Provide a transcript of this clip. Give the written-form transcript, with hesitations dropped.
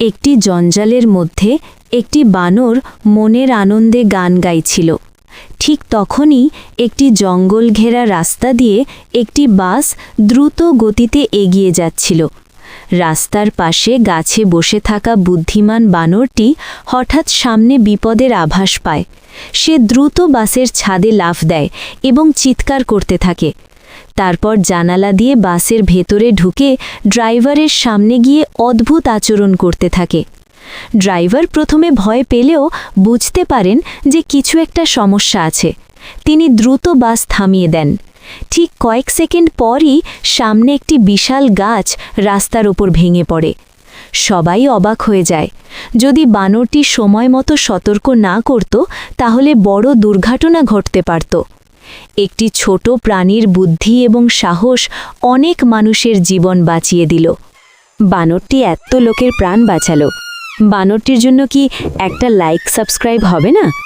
একটি জঞ্জালের মধ্যে একটি বানর মনের আনন্দে গান গাইছিল। ঠিক তখনই একটি জঙ্গল ঘেরা রাস্তা দিয়ে একটি বাস দ্রুত গতিতে এগিয়ে যাচ্ছিল। রাস্তার পাশে গাছে বসে থাকা বুদ্ধিমান বানরটি হঠাৎ সামনে বিপদের আভাস পায়। সে দ্রুত বাসের ছাদে লাফ দেয় এবং চিৎকার করতে থাকে। তারপর জানালা দিয়ে বাসের ভেতরে ঢুকে ড্রাইভারের সামনে গিয়ে অদ্ভুত আচরণ করতে থাকে। ড্রাইভার প্রথমে ভয় পেলেও বুঝতে পারেন যে কিছু একটা সমস্যা আছে। তিনি দ্রুত বাস থামিয়ে দেন। ঠিক কয়েক সেকেন্ড পরই সামনে একটি বিশাল গাছ রাস্তার ওপর ভেঙে পড়ে। সবাই অবাক হয়ে যায়। যদি বানরটি সময় মতো সতর্ক না করত তাহলে বড় দুর্ঘটনা ঘটতে পারত। একটি ছোট প্রাণীর বুদ্ধি এবং সাহস অনেক মানুষের জীবন বাঁচিয়ে দিল। বানরটি এত লোকের প্রাণ বাঁচালো। বানরটির জন্য কি একটা লাইক সাবস্ক্রাইব হবে না?